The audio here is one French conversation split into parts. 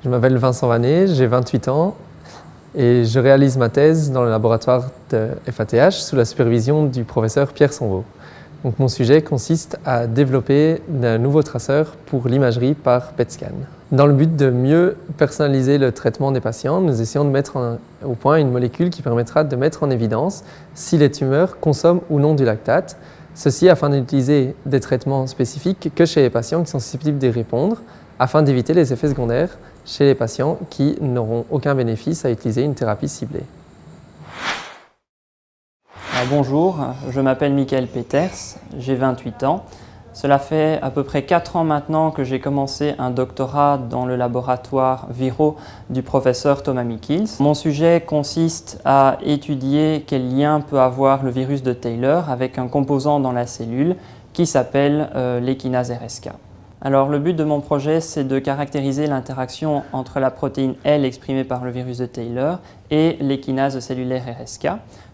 Je m'appelle Vincent Vanet, j'ai 28 ans et je réalise ma thèse dans le laboratoire de FATH sous la supervision du professeur Pierre Sonvaux. Donc mon sujet consiste à développer un nouveau traceur pour l'imagerie par PET scan. Dans le but de mieux personnaliser le traitement des patients, nous essayons de mettre au point une molécule qui permettra de mettre en évidence si les tumeurs consomment ou non du lactate. Ceci afin d'utiliser des traitements spécifiques que chez les patients qui sont susceptibles d'y répondre, afin d'éviter les effets secondaires chez les patients qui n'auront aucun bénéfice à utiliser une thérapie ciblée. Bonjour, je m'appelle Michael Peters, j'ai 28 ans. Cela fait à peu près 4 ans maintenant que j'ai commencé un doctorat dans le laboratoire Viro du professeur Thomas Michiels. Mon sujet consiste à étudier quel lien peut avoir le virus de Taylor avec un composant dans la cellule qui s'appelle l'équinase RSK. Alors le but de mon projet, c'est de caractériser l'interaction entre la protéine L exprimée par le virus de Taylor et l'équinase cellulaire RSK.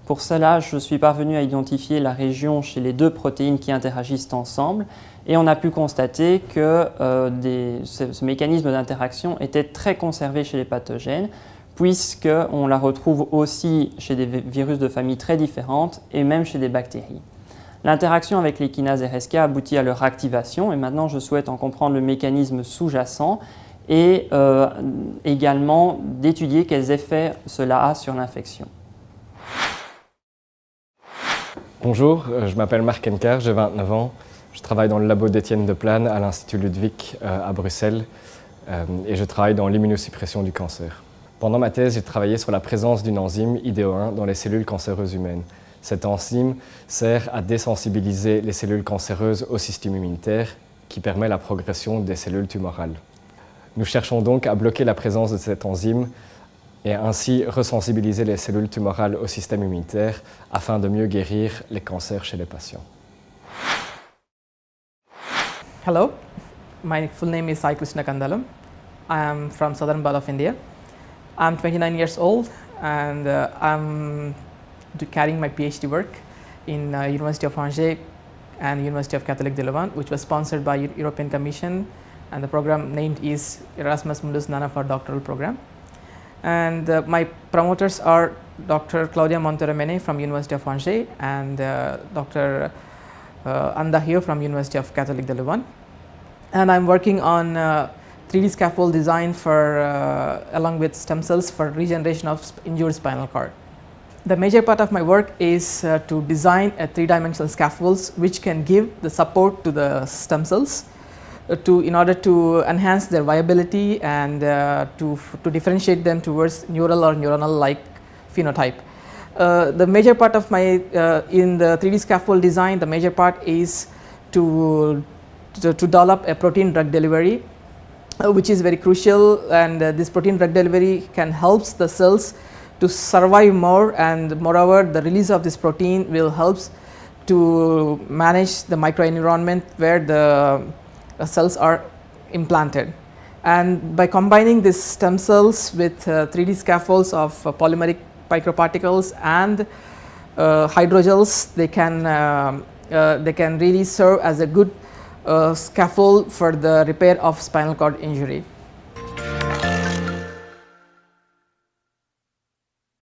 Pour cela, je suis parvenu à identifier la région chez les deux protéines qui interagissent ensemble et on a pu constater que ce mécanisme d'interaction était très conservé chez les pathogènes puisqu'on la retrouve aussi chez des virus de familles très différentes et même chez des bactéries. L'interaction avec l'équinase RSK aboutit à leur activation et maintenant je souhaite en comprendre le mécanisme sous-jacent et également d'étudier quels effets cela a sur l'infection. Bonjour, je m'appelle Marc Enkar, j'ai 29 ans. Je travaille dans le labo d'Étienne Deplane à l'Institut Ludwig à Bruxelles et je travaille dans l'immunosuppression du cancer. Pendant ma thèse, j'ai travaillé sur la présence d'une enzyme IDO1 dans les cellules cancéreuses humaines. Cette enzyme sert à désensibiliser les cellules cancéreuses au système immunitaire qui permet la progression des cellules tumorales. Nous cherchons donc à bloquer la présence de cette enzyme et ainsi resensibiliser les cellules tumorales au système immunitaire afin de mieux guérir les cancers chez les patients. Hello, my full name is Sai Krishna Kandalam. I am from southern part of India. I'm 29 years old and I'm carrying my PhD work in University of Angers and University of Catholic de Leuven, which was sponsored by European Commission, and the program named is Erasmus Mundus Nanopore Doctoral Program. And my promoters are Dr. Claudia Montero Mene from University of Angers and Dr. Anda Hio from University of Catholic de Leuven. And I'm working on 3D scaffold design for along with stem cells for regeneration of injured spinal cord. The major part of my work is to design a three-dimensional scaffolds which can give the support to the stem cells in order to enhance their viability and to differentiate them towards neural or neuronal-like phenotype. The major part of my in the 3D scaffold design, the major part is to develop a protein drug delivery, which is very crucial, and this protein drug delivery can help the cells to survive more, and moreover the release of this protein will help to manage the microenvironment where the cells are implanted. And by combining these stem cells with 3D scaffolds of polymeric microparticles and hydrogels, they can really serve as a good scaffold for the repair of spinal cord injury.